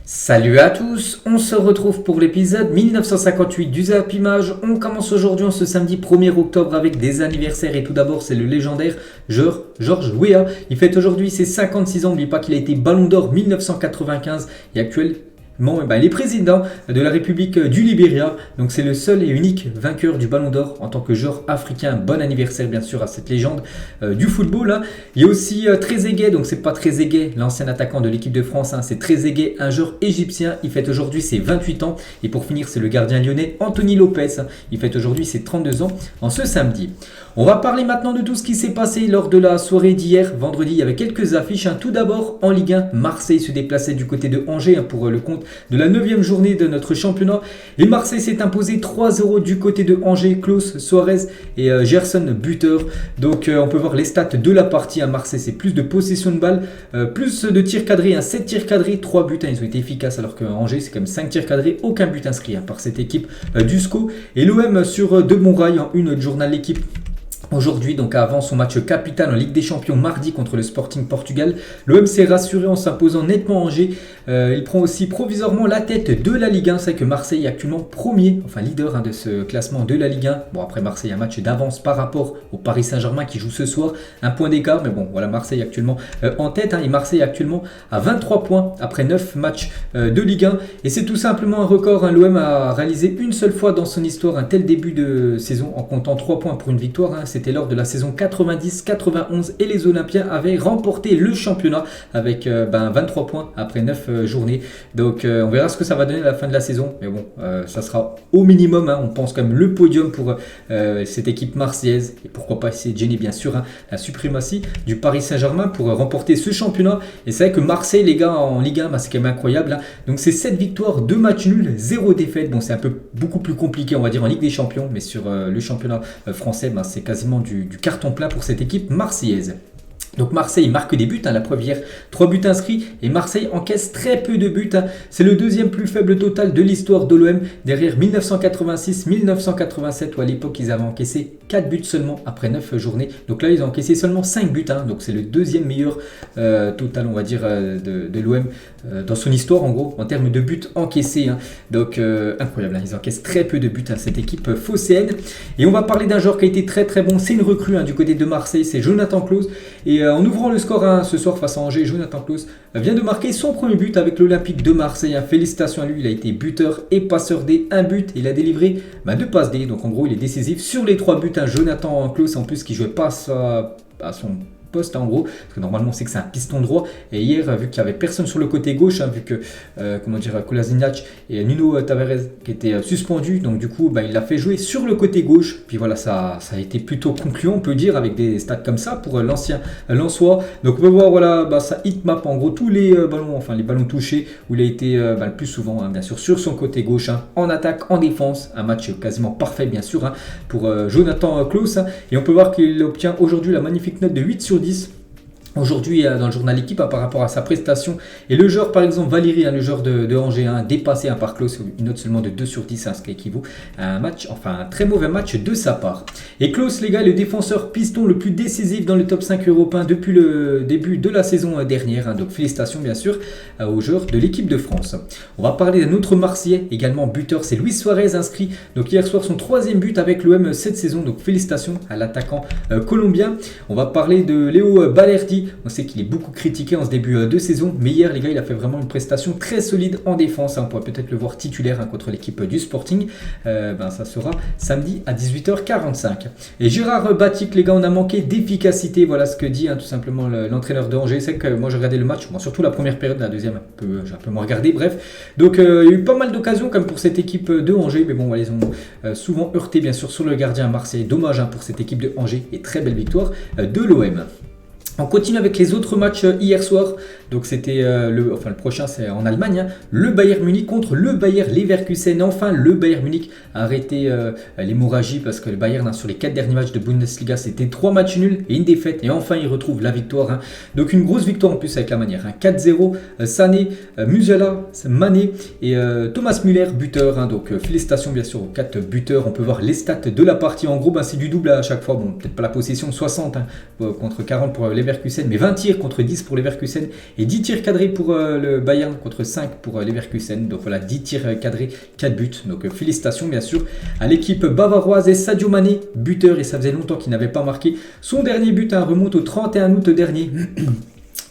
Salut à tous, on se retrouve pour l'épisode 1958 du Zap Image. On commence aujourd'hui en ce samedi 1er octobre avec des anniversaires et tout d'abord c'est le légendaire Georges Weah. Il fête aujourd'hui ses 56 ans, n'oublie pas qu'il a été Ballon d'Or 1995 et actuellement il est président de la République du Libéria, donc c'est le seul et unique vainqueur du Ballon d'Or en tant que joueur africain. Bon anniversaire bien sûr à cette légende du football. Hein. Il y a aussi Trezeguet, donc c'est pas Trezeguet, l'ancien attaquant de l'équipe de France, hein, c'est Trezeguet, un joueur égyptien. Il fête aujourd'hui ses 28 ans. Et pour finir, c'est le gardien lyonnais Anthony Lopez. Hein. Il fête aujourd'hui ses 32 ans en ce samedi. On va parler maintenant de tout ce qui s'est passé lors de la soirée d'hier, vendredi. Il y avait quelques affiches. Hein. Tout d'abord, en Ligue 1, Marseille se déplaçait du côté de Angers pour le compte de la 9e journée de notre championnat. Et Marseille s'est imposé 3-0 du côté de Angers. Klaus, Suarez et Gerson buteur. Donc on peut voir les stats de la partie à Marseille. C'est plus de possession de balle, plus de tirs cadrés, 7 tirs cadrés, 3 buts. Ils ont été efficaces alors que Angers c'est quand même 5 tirs cadrés, aucun but inscrit par cette équipe du SCO. Et l'OM sur de bons rails en une journal l'équipe. Aujourd'hui, donc avant son match capital en Ligue des Champions mardi contre le Sporting Portugal, l'OM s'est rassuré en s'imposant nettement Angers. Il prend aussi provisoirement la tête de la Ligue 1. C'est que Marseille est actuellement premier, enfin leader de ce classement de la Ligue 1. Bon, après Marseille a un match d'avance par rapport au Paris Saint-Germain qui joue ce soir. Un point d'écart, mais bon, voilà, Marseille actuellement en tête. Et Marseille actuellement à 23 points après 9 matchs de Ligue 1. Et c'est tout simplement un record. L'OM a réalisé une seule fois dans son histoire un tel début de saison en comptant 3 points pour une victoire. C'était lors de la saison 90-91 et les Olympiens avaient remporté le championnat avec 23 points après 9 journées. Donc on verra ce que ça va donner à la fin de la saison. Mais bon, ça sera au minimum. On pense quand même le podium pour cette équipe marseillaise. Et pourquoi pas essayer de gêner bien sûr la suprématie du Paris Saint-Germain pour remporter ce championnat. Et c'est vrai que Marseille, les gars, en Ligue 1, c'est quand même incroyable. Donc c'est 7 victoires, 2 matchs nuls, 0 défaite. Bon, c'est un peu beaucoup plus compliqué, on va dire, en Ligue des Champions. Mais sur le championnat français, c'est quasiment du carton plein pour cette équipe marseillaise. Donc Marseille marque des buts, la preuve hier, 3 buts inscrits et Marseille encaisse très peu de buts. C'est le deuxième plus faible total de l'histoire de l'OM, derrière 1986-1987 où à l'époque ils avaient encaissé 4 buts seulement après 9 journées. Donc là ils ont encaissé seulement 5 buts, donc c'est le deuxième meilleur total on va dire de l'OM dans son histoire en gros en termes de buts encaissés. Donc incroyable, ils encaissent très peu de buts cette équipe phocéenne. Et on va parler d'un joueur qui a été très très bon, c'est une recrue du côté de Marseille, c'est Jonathan Klaus. Et en ouvrant le score ce soir face à Angers, Jonathan Klaus vient de marquer son premier but avec l'Olympique de Marseille. Félicitations à lui, il a été buteur et passeur D, un but. Il a délivré 2 passes D, donc en gros il est décisif sur les 3 buts. Jonathan Klaus en plus qui jouait pas à son poste en gros, parce que normalement on sait que c'est un piston droit. Et hier, vu qu'il n'y avait personne sur le côté gauche, vu que Kolasinac et Nuno Tavares qui étaient suspendus, donc du coup il l'a fait jouer sur le côté gauche. Puis voilà, ça a été plutôt concluant on peut dire avec des stats comme ça pour l'ancien Lensois. Donc on peut voir voilà, ça hitmap en gros tous les ballons, enfin les ballons touchés où il a été le plus souvent bien sûr sur son côté gauche, en attaque, en défense. Un match quasiment parfait bien sûr pour Jonathan Klaus. Et on peut voir qu'il obtient aujourd'hui la magnifique note de 8 sur 10 aujourd'hui dans le journal Équipe par rapport à sa prestation. Et le joueur par exemple Valéry, le joueur de Angers, dépassé par Klaus, une note seulement de 2 sur 10, ce qui équivaut à un très mauvais match de sa part. Et Klaus les gars est le défenseur piston le plus décisif dans le top 5 européen depuis le début de la saison dernière. Donc félicitations bien sûr aux joueurs de l'équipe de France. On va parler d'un autre Marseillais également buteur, c'est Luis Suarez, inscrit donc hier soir son 3e but avec l'OM cette saison. Donc félicitations à l'attaquant colombien. On va parler de Léo Balerdi. On sait qu'il est beaucoup critiqué en ce début de saison, mais hier les gars il a fait vraiment une prestation très solide en défense. On pourrait peut-être le voir titulaire contre l'équipe du Sporting. Ça sera samedi à 18h45. Et Gérard Batic les gars, on a manqué d'efficacité, voilà ce que dit tout simplement l'entraîneur de Angers. C'est que moi j'ai regardé le match, surtout la première période, la deuxième j'ai un peu moins regardé, bref. Donc il y a eu pas mal d'occasions comme pour cette équipe de Angers, mais bon voilà, ils ont souvent heurté bien sûr sur le gardien Marseille. Dommage pour cette équipe de Angers et très belle victoire de l'OM. On continue avec les autres matchs hier soir. Donc c'était le prochain c'est en Allemagne. Le Bayern Munich contre le Bayer Leverkusen. Enfin le Bayern Munich a arrêté l'hémorragie parce que le Bayern sur les 4 derniers matchs de Bundesliga c'était 3 matchs nuls et une défaite. Et enfin il retrouve la victoire. Donc une grosse victoire en plus avec la manière. 4-0. Sané, Musiala, Mané et Thomas Müller buteur. Donc félicitations bien sûr aux 4 buteurs. On peut voir les stats de la partie. En gros c'est du double à chaque fois. Bon peut-être pas la possession 60 contre 40 pour les Leverkusen, mais 20 tirs contre 10 pour Leverkusen et 10 tirs cadrés pour le Bayern contre 5 pour Leverkusen. Donc voilà, 10 tirs cadrés, 4 buts. Donc félicitations bien sûr à l'équipe bavaroise et Sadio Mané, buteur, et ça faisait longtemps qu'il n'avait pas marqué. Son dernier but remonte au 31 août dernier.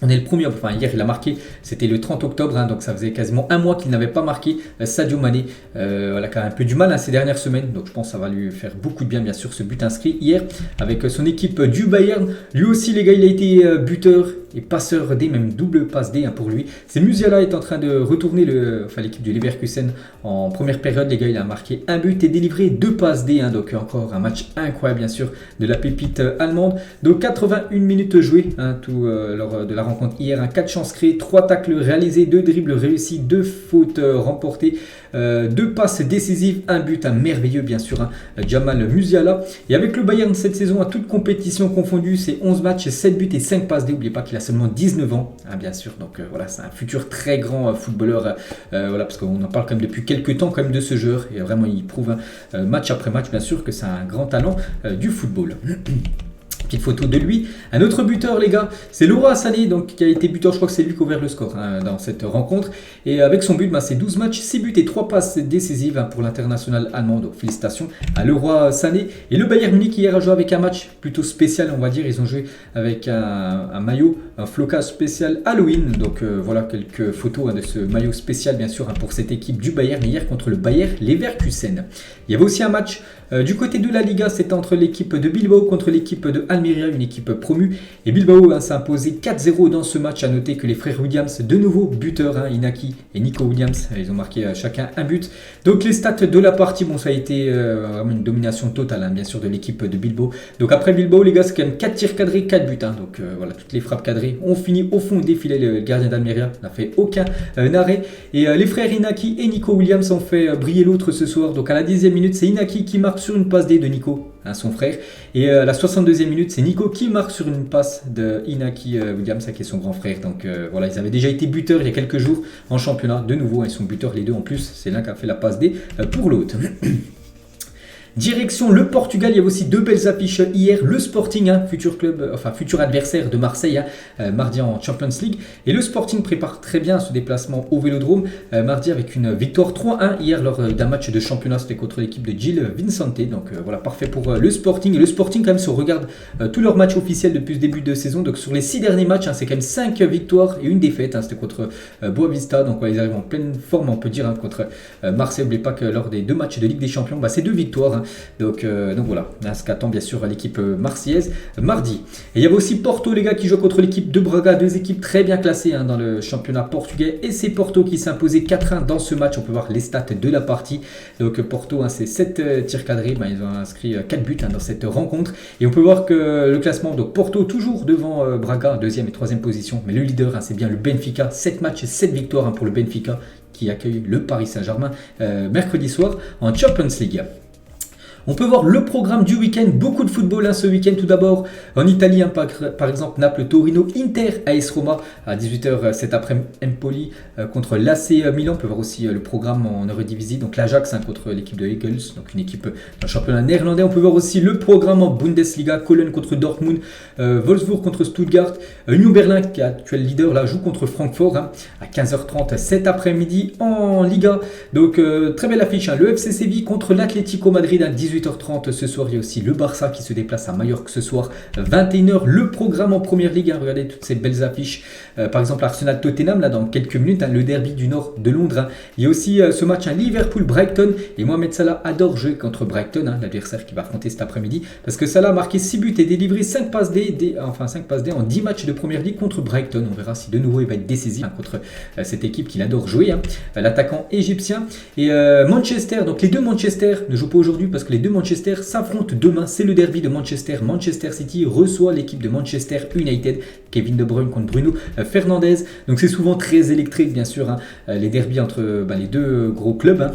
On est le premier, enfin hier il a marqué, c'était le 30 octobre, donc ça faisait quasiment un mois qu'il n'avait pas marqué. Sadio Mané, elle a quand même un peu du mal ces dernières semaines, donc je pense que ça va lui faire beaucoup de bien sûr ce but inscrit hier avec son équipe du Bayern. Lui aussi les gars, il a été buteur et passeur D, même double passe D pour lui. C'est Musiala est en train de retourner l'équipe du Leverkusen en première période, les gars, il a marqué un but et délivré 2 passes D, donc encore un match incroyable bien sûr de la pépite allemande. Donc 81 minutes jouées lors de la rencontre hier, 4 chances créées, 3 tacles réalisés, 2 dribbles réussis, 2 fautes remportées, 2 passes décisives, un but, merveilleux bien sûr, Jamal Musiala. Et avec le Bayern cette saison, à toute compétition confondue, c'est 11 matchs, 7 buts et 5 passes D. N'oubliez pas qu'il a seulement 19 ans, bien sûr. Donc voilà, c'est un futur très grand footballeur, voilà, parce qu'on en parle quand même depuis quelques temps quand même de ce joueur. Et vraiment, il prouve match après match, bien sûr, que c'est un grand talent du football. Petite photo de lui. Un autre buteur, les gars, c'est Leroy Sané, donc, qui a été buteur. Je crois que c'est lui qui a ouvert le score dans cette rencontre. Et avec son but, c'est 12 matchs, 6 buts et 3 passes décisives pour l'international allemand. Donc félicitations à Leroy Sané. Et le Bayern Munich hier a joué avec un match plutôt spécial, on va dire. Ils ont joué avec un maillot, un flocage spécial Halloween. Donc voilà quelques photos de ce maillot spécial, bien sûr, pour cette équipe du Bayern hier contre le Bayer Leverkusen. Il y avait aussi un match du côté de la Liga, c'était entre l'équipe de Bilbao contre l'équipe de Almeria, une équipe promue. Et Bilbao s'est imposé 4-0 dans ce match. À noter que les frères Williams, de nouveau buteurs, Inaki et Nico Williams, ils ont marqué chacun un but. Donc les stats de la partie, ça a été vraiment une domination totale, bien sûr, de l'équipe de Bilbao. Donc après Bilbao, les gars, c'est quand même 4 tirs cadrés, 4 buts. Donc voilà, toutes les frappes cadrées ont fini au fond des filets. Le gardien d'Almeria n'a fait aucun arrêt. Et les frères Inaki et Nico Williams ont fait briller l'autre ce soir. Donc à la 10e minute, c'est Inaki qui marque sur une passe D de Nico, son frère. Et à la 62e minute, c'est Nico qui marque sur une passe de Inaki Williams, qui est son grand frère. Donc voilà, ils avaient déjà été buteurs il y a quelques jours en championnat. De nouveau, ils sont buteurs les deux en plus. C'est l'un qui a fait la passe D pour l'autre. Direction le Portugal, il y avait aussi 2 belles affiches hier. Le Sporting, futur adversaire de Marseille, mardi en Champions League. Et le Sporting prépare très bien ce déplacement au Vélodrome, mardi avec une victoire 3-1 hier lors d'un match de championnat, c'était contre l'équipe de Gil Vicente. Donc voilà, parfait pour le Sporting. Et le Sporting quand même, si on regarde tous leurs matchs officiels depuis ce début de saison, donc sur les 6 derniers matchs, c'est quand même 5 victoires et une défaite. C'était contre Boavista, donc ils arrivent en pleine forme, on peut dire, contre Marseille. N'oubliez pas que lors des 2 matchs de Ligue des Champions, c'est 2 victoires. Donc voilà, ce qu'attend bien sûr l'équipe marseillaise mardi. Et il y avait aussi Porto, les gars, qui joue contre l'équipe de Braga, 2 équipes très bien classées dans le championnat portugais. Et c'est Porto qui s'est imposé 4-1 dans ce match. On peut voir les stats de la partie. Donc Porto, c'est 7 tirs cadrés. Ils ont inscrit 4 buts dans cette rencontre. Et on peut voir que le classement, donc Porto toujours devant Braga, 2e et 3e position. Mais le leader, c'est bien le Benfica. 7 matchs et 7 victoires pour le Benfica, qui accueille le Paris Saint-Germain mercredi soir en Champions League. On peut voir le programme du week-end, beaucoup de football ce week-end. Tout d'abord en Italie, par exemple Naples, Torino, Inter, AS Roma à 18h cet après-midi, Empoli contre l'AC Milan. On peut voir aussi le programme en Eredivisie, donc l'Ajax contre l'équipe de Eagles, donc une équipe d'un championnat néerlandais. On peut voir aussi le programme en Bundesliga, Cologne contre Dortmund, Wolfsburg contre Stuttgart, Union Berlin qui est actuel leader joue contre Francfort à 15h30 cet après-midi en Liga. Donc très belle affiche, le FC Séville contre l'Atlético Madrid à 18h30 ce soir. Il y a aussi le Barça qui se déplace à Majorque ce soir, 21h. Le programme en première ligue, regardez toutes ces belles affiches. Par exemple Arsenal-Tottenham dans quelques minutes, le derby du nord de Londres. Il y a aussi ce match Liverpool-Brighton, et Mohamed Salah adore jouer contre Brighton, l'adversaire qui va affronter cet après-midi, parce que Salah a marqué 6 buts et délivré 5 passes D en 10 matchs de première ligue contre Brighton. On verra si de nouveau il va être décisif contre cette équipe qu'il adore jouer, l'attaquant égyptien. Et Manchester, donc les deux Manchester ne jouent pas aujourd'hui parce que les deux Manchester s'affrontent demain. C'est le derby de Manchester. Manchester City reçoit l'équipe de Manchester United. Kevin De Bruyne contre Bruno Fernandes. Donc c'est souvent très électrique, bien sûr, les derbys entre les deux gros clubs.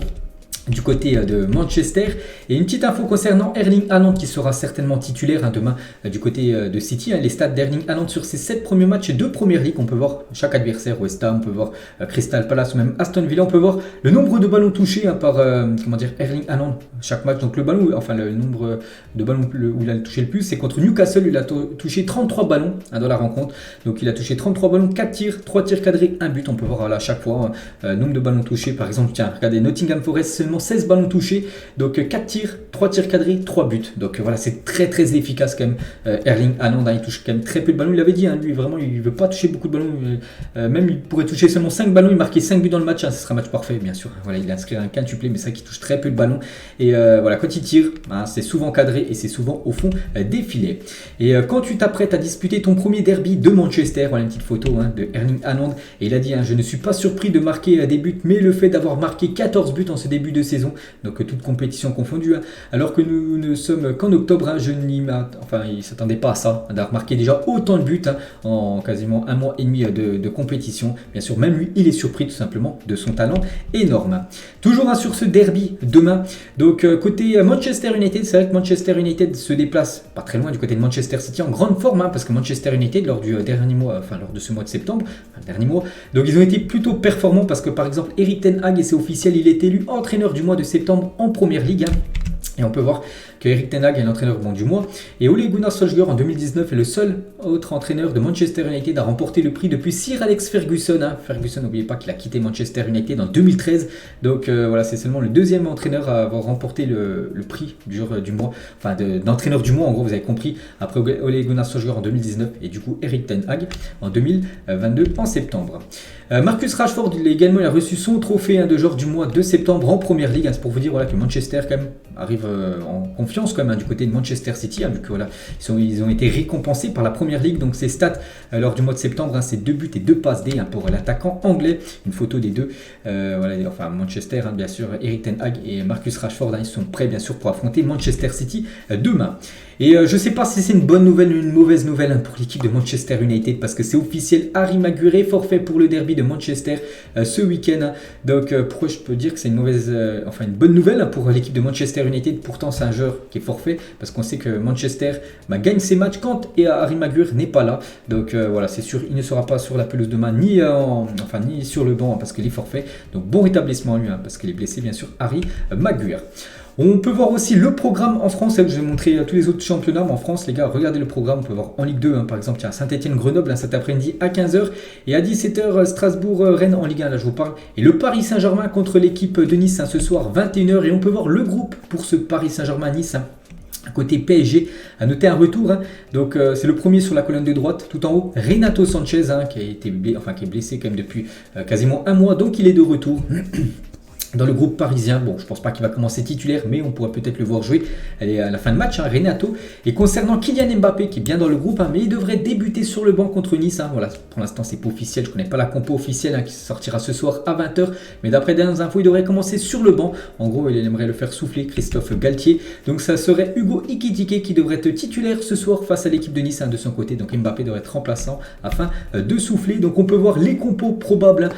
du côté de Manchester. Et une petite info concernant Erling Haaland qui sera certainement titulaire demain du côté de City. Les stats d'Erling Haaland sur ses 7 premiers matchs de Première Ligue. On peut voir chaque adversaire, West Ham, on peut voir Crystal Palace ou même Aston Villa. On peut voir le nombre de ballons touchés par Erling Haaland chaque match. Donc le ballon, enfin le nombre de ballons où il a touché le plus, c'est contre Newcastle. Il a touché 33 ballons dans la rencontre. Donc il a touché 33 ballons, 4 tirs, 3 tirs cadrés, 1 but. On peut voir à chaque fois nombre de ballons touchés. Par exemple, tiens, regardez Nottingham Forest, seulement 16 ballons touchés, donc 4 tirs, 3 tirs cadrés, 3 buts. Donc voilà, c'est très très efficace quand même. Erling Haaland, il touche quand même très peu de ballons. Il avait dit, lui vraiment, il ne veut pas toucher beaucoup de ballons. Même il pourrait toucher seulement 5 ballons, il marquait 5 buts dans le match. Ce sera un match parfait, bien sûr. Voilà, il a inscrit un quintuplé, mais c'est vrai qu'il touche très peu de ballons. Et voilà, quand il tire, c'est souvent cadré et c'est souvent au fond des filets. Et quand tu t'apprêtes à disputer ton premier derby de Manchester, voilà une petite photo de Erling Haaland. Et il a dit, je ne suis pas surpris de marquer des buts, mais le fait d'avoir marqué 14 buts en ce début de saison, donc toute compétition confondue, alors que nous ne sommes qu'en octobre, il ne s'attendait pas à ça, d'avoir marqué déjà autant de buts en quasiment un mois et demi de compétition. Bien sûr, même lui, il est surpris tout simplement de son talent énorme. Toujours sur ce derby demain, donc côté Manchester United, c'est vrai que Manchester United se déplace pas très loin du côté de Manchester City en grande forme, parce que Manchester United lors du dernier mois, lors de ce mois de septembre, dernier mois, donc ils ont été plutôt performants parce que par exemple Erik ten Hag, et c'est officiel, il est élu entraîneur du mois de septembre en Première Ligue. Et on peut voir que Erik ten Hag est l'entraîneur du mois. Et Ole Gunnar Solskjaer en 2019 est le seul autre entraîneur de Manchester United à remporter le prix depuis Sir Alex Ferguson. Ferguson, n'oubliez pas qu'il a quitté Manchester United en 2013. Donc voilà, c'est seulement le deuxième entraîneur à avoir remporté le prix du mois, d'entraîneur du mois, en gros, vous avez compris. Après Ole Gunnar Solskjaer en 2019 et du coup Erik ten Hag en 2022 en septembre. Marcus Rashford également, il a reçu son trophée de joueur du mois de septembre en Première Ligue. C'est pour vous dire que Manchester quand même arrive en confiance quand même du côté de Manchester City, vu que voilà, ils ont été récompensés par la Première Ligue. Donc ses stats lors du mois de septembre, c'est 2 buts et 2 passes D pour l'attaquant anglais. Une photo des deux. Manchester, bien sûr, Erik ten Hag et Marcus Rashford, ils sont prêts bien sûr pour affronter Manchester City demain. Et je ne sais pas si c'est une bonne nouvelle ou une mauvaise nouvelle pour l'équipe de Manchester United, parce que c'est officiel, Harry Maguire est forfait pour le derby de Manchester ce week-end. Donc pourquoi je peux dire que c'est une bonne nouvelle pour l'équipe de Manchester United. Pourtant c'est un joueur qui est forfait, parce qu'on sait que Manchester gagne ses matchs quand Harry Maguire n'est pas là. Donc voilà, c'est sûr, il ne sera pas sur la pelouse demain, ni sur le banc, parce qu'il est forfait. Donc bon rétablissement à lui, parce qu'il est blessé bien sûr, Harry Maguire. On peut voir aussi le programme en France. Je vais montrer tous les autres championnats, mais en France, les gars, regardez le programme. On peut voir en Ligue 2, par exemple, Saint-Etienne-Grenoble cet après-midi à 15h. Et à 17h, Strasbourg-Rennes en Ligue 1, là je vous parle. Et le Paris Saint-Germain contre l'équipe de Nice ce soir, 21h. Et on peut voir le groupe pour ce Paris Saint-Germain-Nice. Côté PSG, à noter un retour. Donc c'est le premier sur la colonne de droite, tout en haut, Renato Sanchez, qui est blessé quand même depuis quasiment un mois. Donc il est de retour. Dans le groupe parisien, bon, je pense pas qu'il va commencer titulaire, mais on pourrait peut-être le voir jouer à la fin de match, Renato. Et concernant Kylian Mbappé, qui est bien dans le groupe, mais il devrait débuter sur le banc contre Nice. Voilà, pour l'instant, c'est pas officiel, je connais pas la compo officielle qui sortira ce soir à 20h. Mais d'après dernières infos, il devrait commencer sur le banc. En gros, il aimerait le faire souffler, Christophe Galtier. Donc ça serait Hugo Ekitike qui devrait être titulaire ce soir face à l'équipe de Nice de son côté. Donc Mbappé devrait être remplaçant afin de souffler. Donc on peut voir les compos probables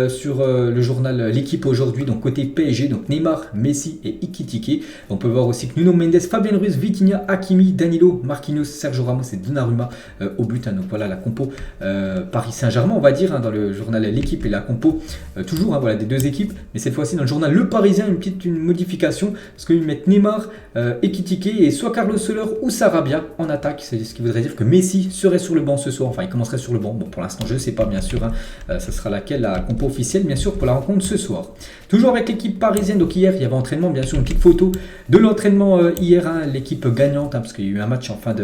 sur le journal L'équipe aujourd'hui. Donc côté PSG, donc Neymar, Messi et Ekitike. On peut voir aussi que Nuno Mendes, Fabien Ruiz, Vitinha, Hakimi, Danilo, Marquinhos, Sergio Ramos et Donnarumma au but. Donc voilà la compo Paris Saint-Germain, on va dire, dans le journal L'équipe et la compo toujours des deux équipes. Mais cette fois-ci dans le journal Le Parisien, une modification, parce qu'ils mettent Neymar, Ekitike et soit Carlos Soler ou Sarabia en attaque. C'est ce qui voudrait dire que Messi serait sur le banc ce soir. Enfin, il commencerait sur le banc. Bon, pour l'instant, je ne sais pas, bien sûr. Ça sera la compo officielle, bien sûr, pour la rencontre ce soir. Toujours avec l'équipe parisienne. Donc hier, il y avait entraînement, bien sûr, une petite photo de l'entraînement hier, l'équipe gagnante, parce qu'il y a eu un match en fin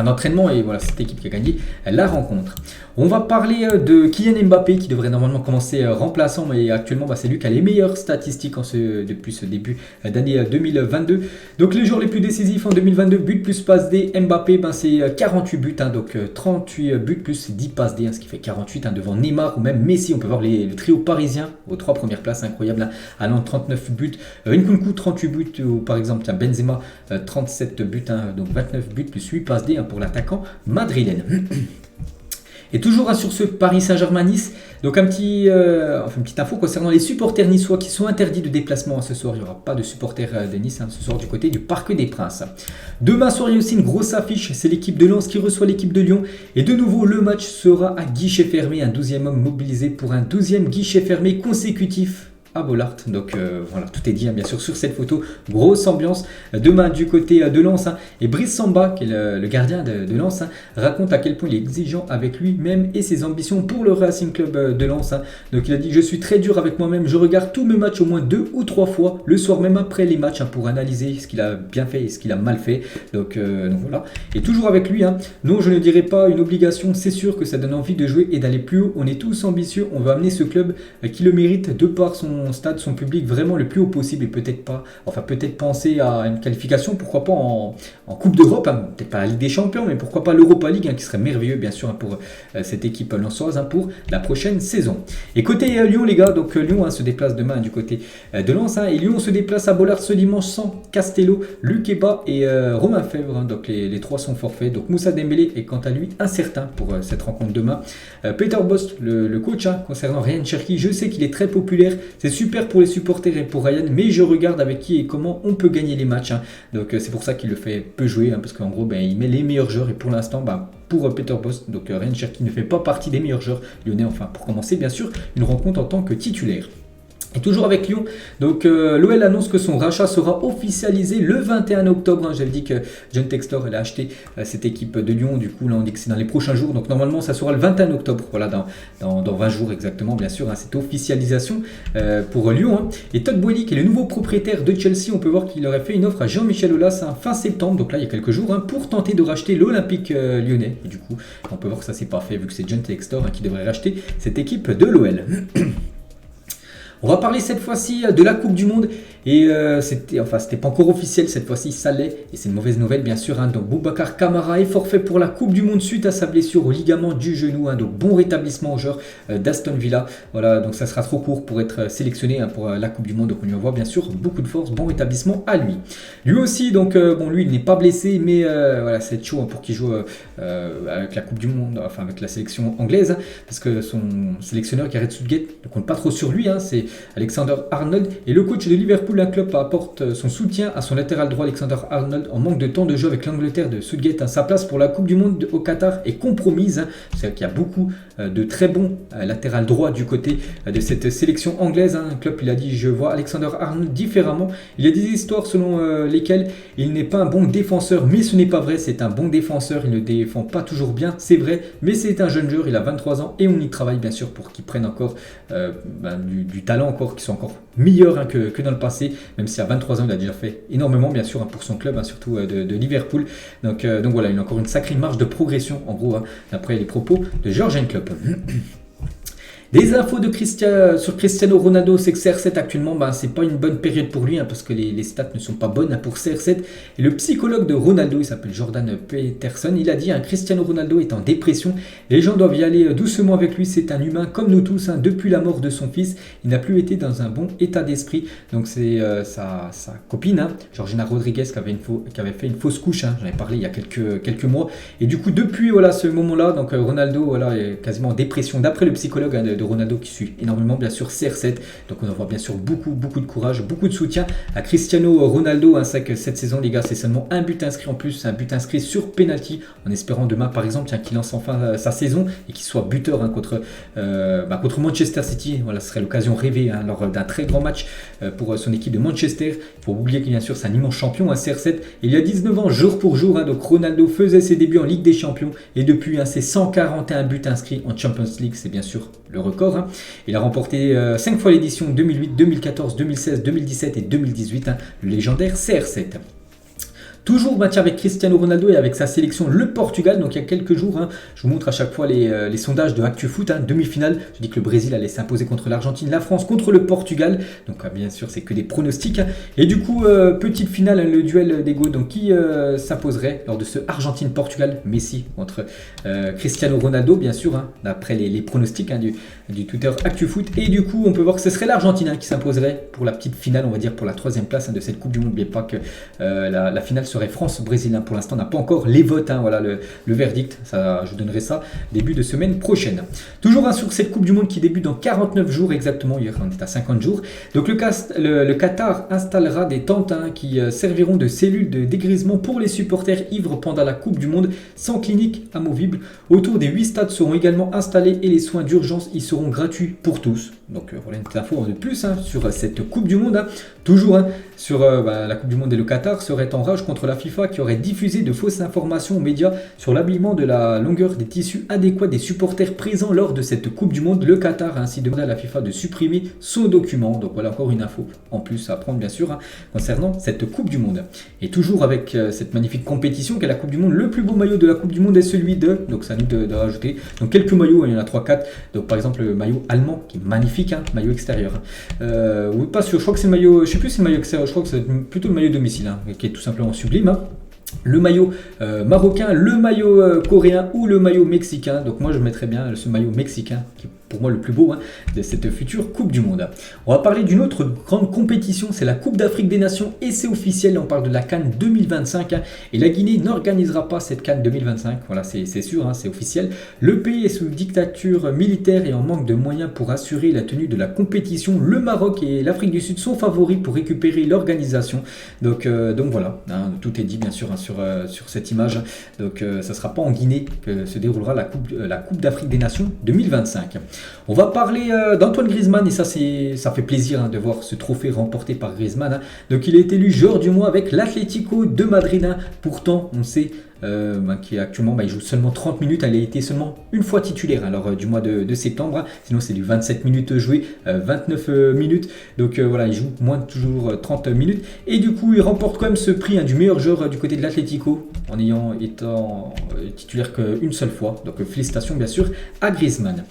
d'entraînement, et voilà, cette équipe qui a gagné la rencontre. On va parler de Kylian Mbappé qui devrait normalement commencer remplaçant, mais actuellement c'est lui qui a les meilleures statistiques depuis ce début d'année 2022. Donc les joueurs les plus décisifs en 2022, but plus passe D, Mbappé c'est 48 buts, donc 38 buts plus 10 passes D, ce qui fait 48 devant Neymar ou même Messi. On peut voir le trio parisien aux 3 premières places, incroyable, allant 39 buts, Nkunku 38 buts, ou par exemple Benzema 37 buts, donc 29 buts plus 8 passes D pour l'attaquant madrilène. Et toujours sur ce Paris Saint-Germain-Nice, donc une petite info concernant les supporters niçois qui sont interdits de déplacement ce soir. Il n'y aura pas de supporters de Nice ce soir du côté du Parc des Princes. Demain soir, il y a aussi une grosse affiche, c'est l'équipe de Lens qui reçoit l'équipe de Lyon. Et de nouveau, le match sera à guichet fermé, un 12e homme mobilisé pour un 12e guichet fermé consécutif à Bollaert. Donc voilà, tout est dit bien sûr sur cette photo. Grosse ambiance demain du côté de Lens. Et Brice Samba, qui est le gardien de Lens, raconte à quel point il est exigeant avec lui-même et ses ambitions pour le Racing Club de Lens. Donc il a dit: je suis très dur avec moi-même, je regarde tous mes matchs au moins 2 ou 3 fois, le soir même après les matchs, pour analyser ce qu'il a bien fait et ce qu'il a mal fait. Donc voilà. Et toujours avec lui, non, je ne dirais pas une obligation, c'est sûr que ça donne envie de jouer et d'aller plus haut. On est tous ambitieux, on veut amener ce club qui le mérite de par son stade, son public vraiment le plus haut possible, et peut-être penser à une qualification, pourquoi pas en Coupe d'Europe, peut-être pas la Ligue des Champions, mais pourquoi pas l'Europa League, qui serait merveilleux bien sûr pour cette équipe lensoise pour la prochaine saison. Et côté Lyon les gars, donc Lyon se déplace demain du côté de Lens, et Lyon se déplace à Bollaert ce dimanche sans Castello, Luc Eba et Romain Fèvre, donc les trois sont forfaits. Donc Moussa Dembélé est quant à lui incertain pour cette rencontre demain. Peter Bosz, le coach, concernant Ryan Cherki, je sais qu'il est très populaire, c'est super pour les supporters et pour Ryan, mais je regarde avec qui et comment on peut gagner les matchs. Donc c'est pour ça qu'il le fait peu jouer, parce qu'en gros il met les meilleurs joueurs, et pour l'instant pour Peter Bosz, donc Ryan Cherki ne fait pas partie des meilleurs joueurs lyonnais, pour commencer bien sûr une rencontre en tant que titulaire. Et toujours avec Lyon, donc l'OL annonce que son rachat sera officialisé le 21 octobre. J'avais dit que John Textor allait acheter cette équipe de Lyon. Du coup, là, on dit que c'est dans les prochains jours. Donc normalement, ça sera le 21 octobre. Voilà, dans 20 jours exactement, bien sûr. Cette officialisation pour Lyon. Et Todd Boehly, qui est le nouveau propriétaire de Chelsea, on peut voir qu'il aurait fait une offre à Jean-Michel Aulas fin septembre. Donc là, il y a quelques jours, pour tenter de racheter l'Olympique lyonnais. Et du coup, on peut voir que ça s'est pas fait, vu que c'est John Textor qui devrait racheter cette équipe de l'OL. On va parler cette fois-ci de la Coupe du Monde, et c'était pas encore officiel cette fois-ci, ça l'est, et c'est une mauvaise nouvelle bien sûr. Donc Boubacar Kamara est forfait pour la Coupe du Monde suite à sa blessure au ligament du genou. Donc bon rétablissement au joueur d'Aston Villa. Voilà, donc ça sera trop court pour être sélectionné pour la Coupe du Monde. Donc on lui envoie bien sûr beaucoup de force, bon rétablissement à lui. Lui aussi, donc lui il n'est pas blessé, mais voilà, c'est chaud pour qu'il joue avec la Coupe du Monde, avec la sélection anglaise, parce que son sélectionneur Gareth Southgate ne compte pas trop sur lui, c'est Alexander Arnold, et le coach de Liverpool, un club, apporte son soutien à son latéral droit Alexander Arnold en manque de temps de jeu avec l'Angleterre de Southgate. Sa place pour la Coupe du Monde au Qatar est compromise. C'est-à-dire qu'il y a beaucoup de très bons latéral droit du côté de cette sélection anglaise. Un club, il a dit: je vois Alexander Arnold différemment. Il y a des histoires selon lesquelles il n'est pas un bon défenseur, mais ce n'est pas vrai. C'est un bon défenseur. Il ne défend pas toujours bien, c'est vrai, mais c'est un jeune joueur. Il a 23 ans et on y travaille bien sûr pour qu'il prenne encore du talent, encore, qui sont encore meilleurs que dans le passé, même si à 23 ans il a déjà fait énormément bien sûr pour son club, surtout de Liverpool. Donc voilà, il a encore une sacrée marge de progression en gros, d'après les propos de Jürgen Klopp. Des infos sur Cristiano Ronaldo, c'est que CR7 actuellement, c'est pas une bonne période pour lui, parce que les stats ne sont pas bonnes pour CR7. Et le psychologue de Ronaldo, il s'appelle Jordan Peterson, il a dit: Cristiano Ronaldo est en dépression, les gens doivent y aller doucement avec lui, c'est un humain comme nous tous, depuis la mort de son fils, il n'a plus été dans un bon état d'esprit. Donc c'est sa copine, Georgina Rodriguez, qui avait fait une fausse couche, j'en ai parlé il y a quelques mois. Et du coup, depuis ce moment-là, donc Ronaldo est quasiment en dépression, d'après le psychologue de Ronaldo, qui suit énormément bien sûr CR7. Donc on envoie bien sûr beaucoup de courage, beaucoup de soutien à Cristiano Ronaldo. C'est que cette saison les gars, c'est seulement un but inscrit en plus, un but inscrit sur penalty, en espérant demain par exemple qu'il lance enfin sa saison et qu'il soit buteur contre Manchester City. Voilà, ce serait l'occasion rêvée lors d'un très grand match pour son équipe de Manchester. Il faut oublier qu'il bien sûr c'est un immense champion, CR7. Et il y a 19 ans jour pour jour, donc Ronaldo faisait ses débuts en Ligue des Champions, et depuis c'est 141 buts inscrits en Champions League, c'est bien sûr le record. Il a remporté 5 fois l'édition 2008, 2014, 2016, 2017 et 2018, le légendaire CR7. Toujours maintien avec Cristiano Ronaldo et avec sa sélection le Portugal. Donc il y a quelques jours, je vous montre à chaque fois les sondages de ActuFoot, demi-finale. Je dis que le Brésil allait s'imposer contre l'Argentine, la France contre le Portugal. Donc bien sûr c'est que des pronostics. Et du coup petite finale, le duel d'ego. Donc qui s'imposerait lors de ce Argentine-Portugal? Messi contre Cristiano Ronaldo bien sûr, d'après les pronostics du Twitter ActuFoot. Et du coup on peut voir que ce serait l'Argentine qui s'imposerait pour la petite finale, on va dire pour la 3e place de cette Coupe du Monde. N'oubliez pas que la finale sera serait France-Brésil. Pour l'instant, on n'a pas encore les votes, voilà le verdict. Ça, je donnerai ça début de semaine prochaine. Toujours sur cette Coupe du Monde qui débute dans 49 jours exactement. Hier, on est à 50 jours. Donc le Qatar installera des tentes qui serviront de cellules de dégrisement pour les supporters ivres pendant la Coupe du Monde, sans clinique amovible. Autour des 8 stades seront également installés et les soins d'urgence y seront gratuits pour tous. Donc voilà une petite info de plus sur cette Coupe du Monde. Toujours sur la Coupe du Monde et le Qatar serait en rage contre la FIFA qui aurait diffusé de fausses informations aux médias sur l'habillement de la longueur des tissus adéquats des supporters présents lors de cette Coupe du Monde. Le Qatar a ainsi demandé à la FIFA de supprimer son document. Donc voilà encore une info en plus à prendre bien sûr concernant cette Coupe du Monde. Et toujours avec cette magnifique compétition qu'est la Coupe du Monde, le plus beau maillot de la Coupe du Monde est celui donc c'est à nous de rajouter. Donc quelques maillots, il y en a 3-4. Donc par exemple le maillot allemand qui est magnifique, maillot extérieur. Oui, pas sûr, je crois que c'est le maillot, je sais plus si c'est le maillot extérieur, je crois que c'est plutôt le maillot domicile qui est tout simplement sublime. Le maillot marocain, le maillot coréen ou le maillot mexicain. Donc moi je mettrais bien ce maillot mexicain qui est pour moi le plus beau de cette future Coupe du Monde. On va parler d'une autre grande compétition, c'est la Coupe d'Afrique des Nations et c'est officiel, on parle de la CAN 2025 et la Guinée n'organisera pas cette CAN 2025, voilà c'est sûr, c'est officiel. Le pays est sous dictature militaire et en manque de moyens pour assurer la tenue de la compétition. Le Maroc et l'Afrique du Sud sont favoris pour récupérer l'organisation. Donc voilà, tout est dit bien sûr sur cette image. Donc ça ne sera pas en Guinée que se déroulera la Coupe d'Afrique des Nations 2025. On va parler d'Antoine Griezmann et ça fait plaisir de voir ce trophée remporté par Griezmann. Donc il a été élu joueur du mois avec l'Atlético de Madrid. Pourtant on sait qui actuellement il joue seulement 30 minutes, il a été seulement une fois titulaire lors du mois de septembre, sinon c'est du 27 minutes jouées, 29 minutes, donc voilà il joue moins toujours 30 minutes et du coup il remporte quand même ce prix du meilleur joueur du côté de l'Atlético en étant titulaire qu'une seule fois, donc félicitations bien sûr à Griezmann.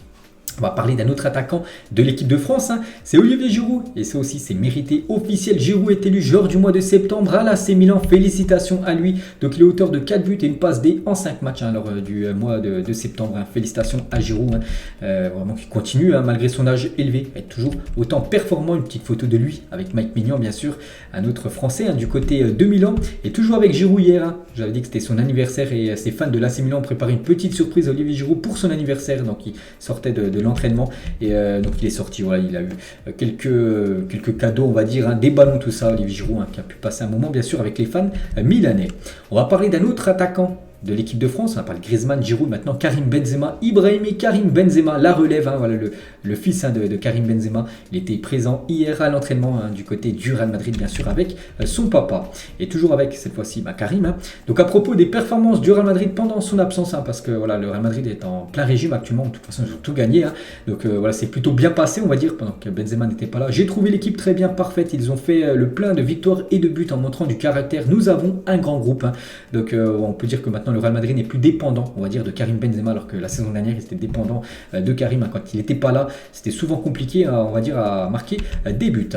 On va parler d'un autre attaquant de l'équipe de France, c'est Olivier Giroud. Et ça aussi, c'est mérité, officiel. Giroud est élu joueur du mois de septembre à l'AC Milan. Félicitations à lui. Donc il est auteur de 4 buts et une passe D en 5 matchs lors du mois de septembre. Félicitations à Giroud. Vraiment qui continue malgré son âge élevé. À être toujours autant performant. Une petite photo de lui avec Mike Maignan, bien sûr. Un autre Français du côté de Milan. Et toujours avec Giroud hier. J'avais dit que c'était son anniversaire et ses fans de l'AC Milan ont préparé une petite surprise à Olivier Giroud pour son anniversaire. Donc il sortait de l'entraînement et donc il est sorti, voilà, il a eu quelques cadeaux, on va dire, des ballons, tout ça, Olivier Giroud qui a pu passer un moment bien sûr avec les fans milanais. On va parler d'un autre attaquant de l'équipe de France, on parle Griezmann, Giroud, maintenant Karim Benzema, Ibrahim et Karim Benzema, la relève, voilà le fils de Karim Benzema, il était présent hier à l'entraînement du côté du Real Madrid bien sûr avec son papa, et toujours avec cette fois-ci Karim. Donc à propos des performances du Real Madrid pendant son absence, parce que voilà le Real Madrid est en plein régime actuellement, de toute façon ils ont tout gagné, donc voilà c'est plutôt bien passé on va dire pendant que Benzema n'était pas là. J'ai trouvé l'équipe très bien parfaite, ils ont fait le plein de victoires et de buts en montrant du caractère, nous avons un grand groupe, donc on peut dire que maintenant le Real Madrid n'est plus dépendant, on va dire, de Karim Benzema, alors que la saison dernière, il était dépendant de Karim. Quand il n'était pas là, c'était souvent compliqué, on va dire, à marquer des buts.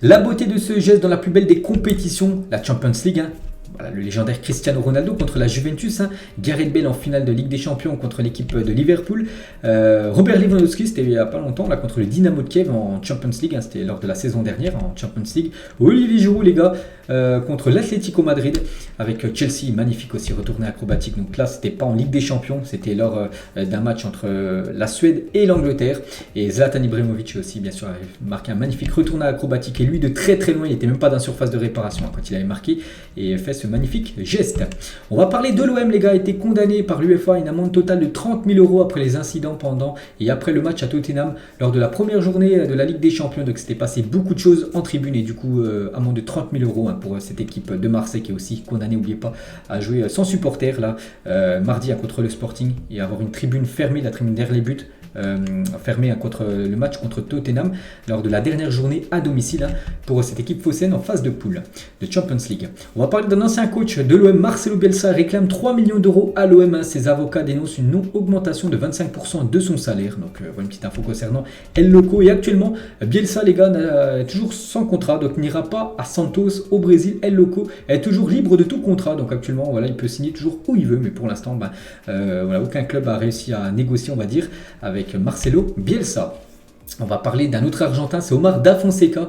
La beauté de ce geste dans la plus belle des compétitions, la Champions League. Voilà, le légendaire Cristiano Ronaldo contre la Juventus, Gareth Bale en finale de Ligue des Champions contre l'équipe de Liverpool, Robert Lewandowski, c'était il n'y a pas longtemps, là, contre le Dynamo de Kiev en Champions League, c'était lors de la saison dernière en Champions League, Olivier Giroud les gars, contre l'Atlético Madrid, avec Chelsea, magnifique aussi, retourné acrobatique, donc là c'était pas en Ligue des Champions, c'était lors d'un match entre la Suède et l'Angleterre, et Zlatan Ibrahimovic aussi bien sûr avait marqué un magnifique retourné acrobatique, et lui de très très loin, il n'était même pas dans la surface de réparation quand il avait marqué, et fait ce magnifique geste. On va parler de l'OM, les gars, a été condamné par l'UEFA à une amende totale de 30 000 € après les incidents pendant et après le match à Tottenham lors de la première journée de la Ligue des Champions. Donc c'était passé beaucoup de choses en tribune et du coup amende de 30 000 € pour cette équipe de Marseille qui est aussi condamnée, n'oubliez pas, à jouer sans supporters là mardi contre le Sporting et avoir une tribune fermée, la tribune derrière les buts. Fermé contre le match contre Tottenham lors de la dernière journée à domicile pour cette équipe phocéenne en phase de poule de Champions League. On va parler d'un ancien coach de l'OM, Marcelo Bielsa réclame 3 millions d'euros à l'OM. Ses avocats dénoncent une non-augmentation de 25% de son salaire. Donc voilà une petite info concernant El Loco. Et actuellement, Bielsa, les gars, est toujours sans contrat, donc n'ira pas à Santos au Brésil. El Loco est toujours libre de tout contrat, donc actuellement voilà, il peut signer toujours où il veut, mais pour l'instant voilà, aucun club a réussi à négocier, on va dire, avec Marcelo Bielsa. On va parler d'un autre Argentin, c'est Omar Da Fonseca,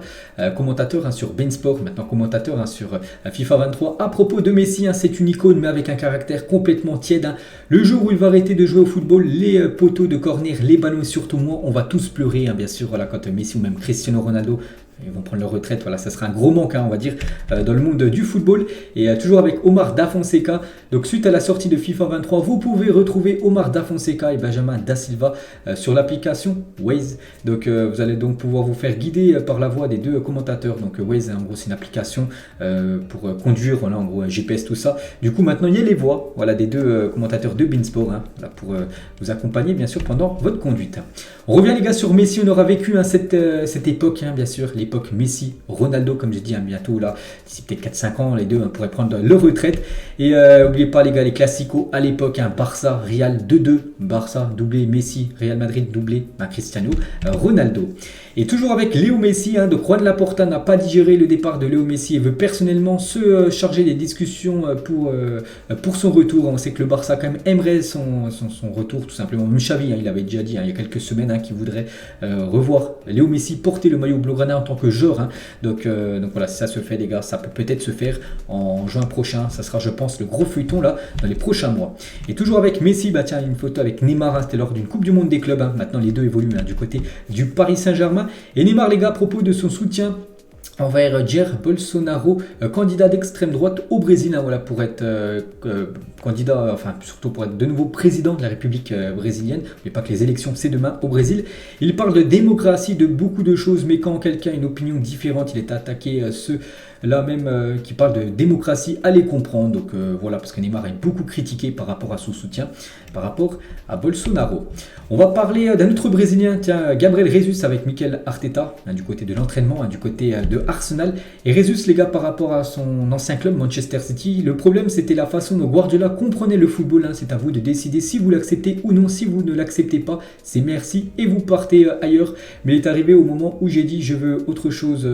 commentateur sur Bein Sport, maintenant commentateur sur FIFA 23. À propos de Messi, c'est une icône mais avec un caractère complètement tiède. Le jour où il va arrêter de jouer au football, les poteaux de corner, les ballons surtout moins, on va tous pleurer bien sûr voilà, quand Messi ou même Cristiano Ronaldo ils vont prendre leur retraite, voilà, ça sera un gros manque, on va dire, dans le monde du football. Et toujours avec Omar Da Fonseca. Donc, suite à la sortie de FIFA 23, vous pouvez retrouver Omar Da Fonseca et Benjamin Da Silva sur l'application Waze. Donc, vous allez donc pouvoir vous faire guider par la voix des deux commentateurs. Donc, Waze, en gros, c'est une application pour conduire, voilà, en gros, GPS, tout ça. Du coup, maintenant, il y a les voix, voilà, des deux commentateurs de Bein Sport, voilà, pour vous accompagner, bien sûr, pendant votre conduite. On revient, les gars, sur Messi. On aura vécu cette époque, bien sûr, l'époque Messi, Ronaldo, comme j'ai dit, bientôt là, d'ici peut-être 4-5 ans, les deux pourraient prendre leur retraite. Et n'oubliez pas les gars, les classicos à l'époque, Barça, Real 2-2, Barça doublé Messi, Real Madrid doublé Cristiano Ronaldo. Et toujours avec Léo Messi, donc Juan Laporta n'a pas digéré le départ de Léo Messi et veut personnellement se charger des discussions pour son retour. On sait que le Barça quand même aimerait son retour tout simplement. Même Xavi, il avait déjà dit il y a quelques semaines qu'il voudrait revoir Léo Messi porter le maillot blaugrana en tant que joueur. Donc voilà, si ça se fait les gars, ça peut peut-être se faire en juin prochain. Ça sera je pense le gros feuilleton là dans les prochains mois. Et toujours avec Messi, tiens, une photo avec Neymar, c'était lors d'une Coupe du Monde des clubs. Maintenant les deux évoluent du côté du Paris Saint-Germain. Et Neymar les gars, à propos de son soutien envers Jair Bolsonaro, candidat d'extrême droite au Brésil, voilà, pour être candidat, enfin surtout pour être de nouveau président de la République brésilienne. N'oubliez pas que les élections c'est demain au Brésil. Il parle de démocratie, de beaucoup de choses, mais quand quelqu'un a une opinion différente, il est attaqué. Ceux-là même qui parlent de démocratie, allez comprendre. Donc voilà, parce que Neymar est beaucoup critiqué par rapport à son soutien, par rapport à Bolsonaro. On va parler d'un autre Brésilien, tiens, Gabriel Jesus avec Mikel Arteta, du côté de l'entraînement, du côté de Arsenal. Et Jesus, les gars, par rapport à son ancien club, Manchester City, le problème c'était la façon dont Guardiola comprenait le football. C'est à vous de décider si vous l'acceptez ou non. Si vous ne l'acceptez pas, c'est merci et vous partez ailleurs. Mais il est arrivé au moment où j'ai dit je veux autre chose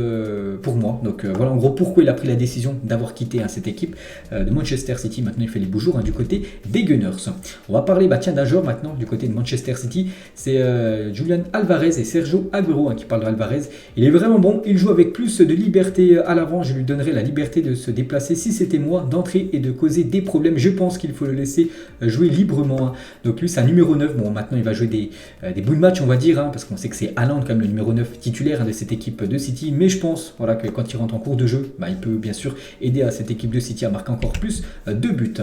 pour moi. Donc voilà en gros pourquoi il a pris la décision d'avoir quitté cette équipe de Manchester City. Maintenant il fait les beaux jours du côté des Gunners. On va parler d'un joueur maintenant du côté de Manchester City. C'est Julian Alvarez et Sergio Agüero qui parlent d'Alvarez. Il est vraiment bon, il joue avec plus de liberté à l'avant. Je lui donnerais la liberté de se déplacer si c'était moi, d'entrer et de causer des problèmes. Je pense qu'il faut le laisser jouer librement. Donc lui c'est un numéro 9. Bon maintenant il va jouer des bouts de match on va dire, parce qu'on sait que c'est Haaland quand même le numéro 9 titulaire de cette équipe de City. Mais je pense voilà, que quand il rentre en cours de jeu, il peut bien sûr aider à cette équipe de City à marquer encore plus de buts.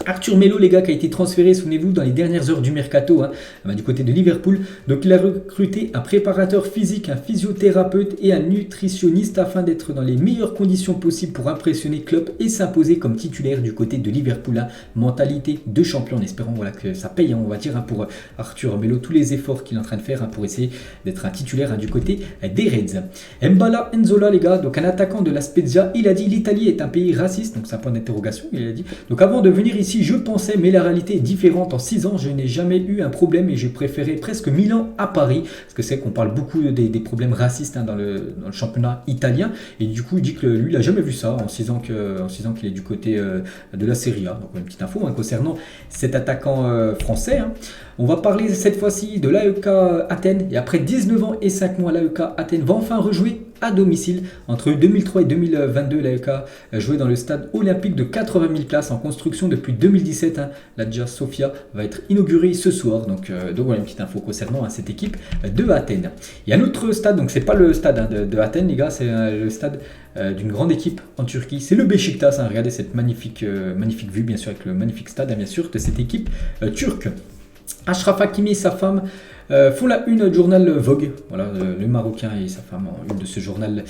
Arthur Melo, les gars, qui a été transféré, souvenez-vous, dans les dernières heures du mercato, du côté de Liverpool. Donc, il a recruté un préparateur physique, un physiothérapeute et un nutritionniste afin d'être dans les meilleures conditions possibles pour impressionner Klopp et s'imposer comme titulaire du côté de Liverpool. Mentalité de champion, en espérant voilà, que ça paye, on va dire, pour Arthur Melo, tous les efforts qu'il est en train de faire pour essayer d'être un titulaire du côté des Reds. Mbala Nzola, les gars, donc un attaquant de la Spezia, il a dit l'Italie est un pays raciste, donc c'est un point d'interrogation, il a dit. Donc, avant de venir ici, je pensais, mais la réalité est différente. En 6 ans, je n'ai jamais eu un problème et j'ai préféré presque 1000 ans à Paris. Parce que c'est qu'on parle beaucoup des problèmes racistes dans le championnat italien. Et du coup, il dit que lui, il n'a jamais vu ça en 6 ans qu'il est du côté de la Serie A. Donc, une petite info concernant cet attaquant français. On va parler cette fois-ci de l'AEK Athènes. Et après 19 ans et 5 mois, l'AEK Athènes va enfin rejouer à domicile. Entre 2003 et 2022, l'AEK jouait dans le stade olympique de 80 000 places en construction depuis 2017. La Gia Sofia va être inaugurée ce soir. Donc voilà une petite info concernant cette équipe de Athènes. Il y a un autre stade, donc c'est pas le stade de Athènes, les gars, c'est le stade d'une grande équipe en Turquie. C'est le Beşiktaş. Regardez cette magnifique vue, bien sûr, avec le magnifique stade, bien sûr, de cette équipe turque. Achraf Hakimi et sa femme font la une du journal Vogue. Voilà, le Marocain et sa femme en une de ce journal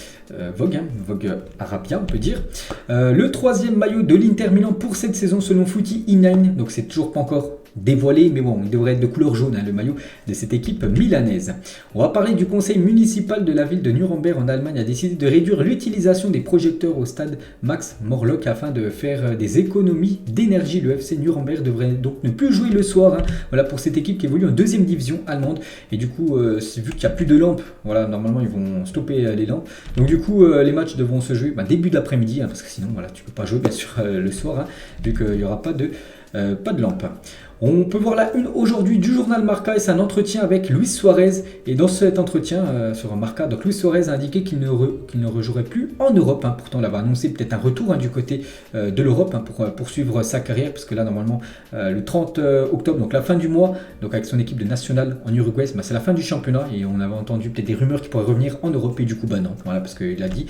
Vogue, Vogue arabien on peut dire. Le 3e maillot de l'Inter Milan pour cette saison selon Footy Inine. Donc c'est toujours pas encore dévoilé, mais bon, il devrait être de couleur jaune, le maillot de cette équipe milanaise. On va parler du conseil municipal de la ville de Nuremberg en Allemagne a décidé de réduire l'utilisation des projecteurs au stade Max Morlock afin de faire des économies d'énergie. Le FC Nuremberg devrait donc ne plus jouer le soir. Voilà pour cette équipe qui évolue en 2e division allemande. Et du coup, vu qu'il n'y a plus de lampes, voilà, normalement ils vont stopper les lampes. Donc du coup, les matchs devront se jouer début d'après-midi, parce que sinon, voilà, tu peux pas jouer bien sûr le soir, vu qu'il n'y aura pas de lampe. On peut voir la une aujourd'hui du journal Marca et c'est un entretien avec Luis Suarez. Et dans cet entretien sur Marca, donc Luis Suarez a indiqué qu'il ne rejouerait plus en Europe. Pourtant, on avait annoncé peut-être un retour du côté de l'Europe pour poursuivre sa carrière. Parce que là, normalement, le 30 octobre, donc la fin du mois, donc avec son équipe de nationale en Uruguay, c'est la fin du championnat. Et on avait entendu peut-être des rumeurs qu'il pourrait revenir en Europe. Et du coup, non. Voilà, parce qu'il a dit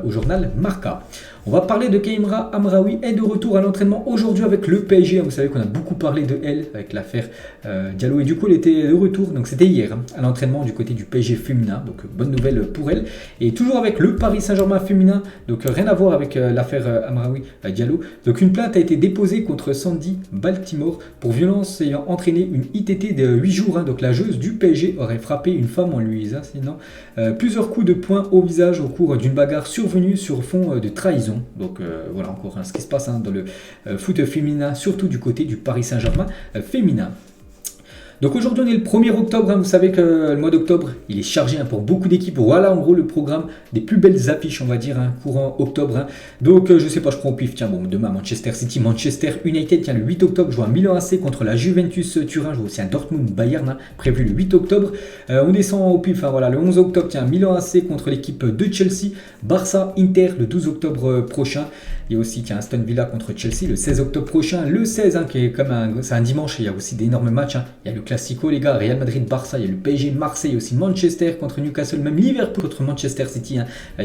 au journal Marca. On va parler de Keïmra Amraoui est de retour à l'entraînement aujourd'hui avec le PSG. Vous savez qu'on a beaucoup parlé de elle avec l'affaire Diallo et du coup elle était de retour. Donc c'était hier à l'entraînement du côté du PSG féminin. Donc bonne nouvelle pour elle. Et toujours avec le Paris Saint-Germain féminin. Donc rien à voir avec l'affaire Amraoui Diallo. Donc une plainte a été déposée contre Sandy Baltimore pour violence ayant entraîné une ITT de 8 jours. Donc la joueuse du PSG aurait frappé une femme en lui assassinant plusieurs coups de poing au visage au cours d'une bagarre survenue sur fond de trahison. Donc voilà encore ce qui se passe dans le foot féminin, surtout du côté du Paris Saint-Germain féminin. Donc aujourd'hui on est le 1er octobre, vous savez que le mois d'octobre il est chargé pour beaucoup d'équipes. Voilà en gros le programme des plus belles affiches on va dire courant octobre. Donc je sais pas, je prends au pif, tiens bon demain Manchester City, Manchester United, tiens le 8 octobre je joue un Milan AC contre la Juventus Turin, je joue aussi un Dortmund Bayern prévu le 8 octobre. On descend au pif, voilà le 11 octobre, tiens Milan AC contre l'équipe de Chelsea, Barça Inter le 12 octobre prochain. Il y a aussi Aston Villa contre Chelsea le 16 octobre prochain, le 16 qui est comme c'est un dimanche et il y a aussi d'énormes matchs. Il y a le Classico les gars, Real Madrid Barça, il y a le PSG Marseille, aussi Manchester contre Newcastle, même Liverpool contre Manchester City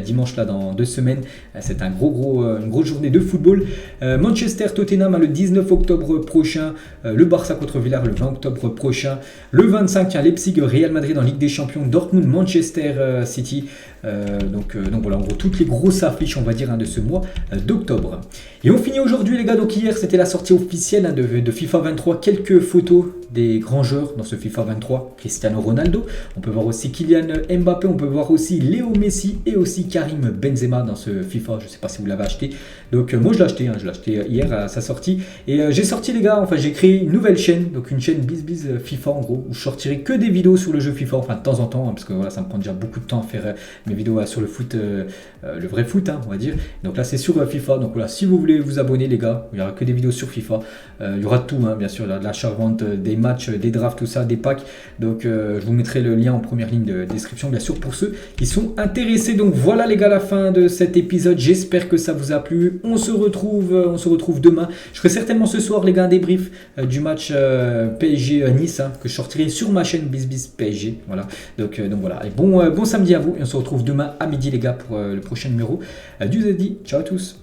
dimanche là dans 2 semaines. C'est une grosse journée de football. Manchester Tottenham le 19 octobre prochain, le Barça contre Villarreal le 20 octobre prochain, le 25 Leipzig Real Madrid en Ligue des Champions, Dortmund Manchester City. Donc voilà en gros toutes les grosses affiches on va dire de ce mois d'octobre. Et on finit aujourd'hui les gars, donc hier c'était la sortie officielle de FIFA 23, quelques photos des grands joueurs dans ce FIFA 23, Cristiano Ronaldo, on peut voir aussi Kylian Mbappé, on peut voir aussi Léo Messi et aussi Karim Benzema dans ce FIFA, je ne sais pas si vous l'avez acheté, donc moi je l'ai acheté, je l'ai acheté hier à sa sortie, et j'ai sorti les gars, j'ai créé une nouvelle chaîne, donc une chaîne BizBiz FIFA en gros, où je sortirai que des vidéos sur le jeu FIFA, de temps en temps, parce que voilà ça me prend déjà beaucoup de temps à faire mes vidéos sur le foot, le vrai foot on va dire, donc là c'est sur FIFA, donc voilà si vous voulez vous abonner les gars, il n'y aura que des vidéos sur FIFA, il y aura tout bien sûr, de l'achat-vente, des matchs, des drafts, tout ça, des packs, donc je vous mettrai le lien en première ligne de description bien sûr pour ceux qui sont intéressés. Donc voilà les gars la fin de cet épisode, j'espère que ça vous a plu, on se retrouve demain, je ferai certainement ce soir les gars un débrief du match PSG Nice que je sortirai sur ma chaîne BizBiz PSG, voilà, donc voilà, et bon samedi à vous et on se retrouve demain à midi les gars pour le prochain numéro du Zedi. Ciao à tous.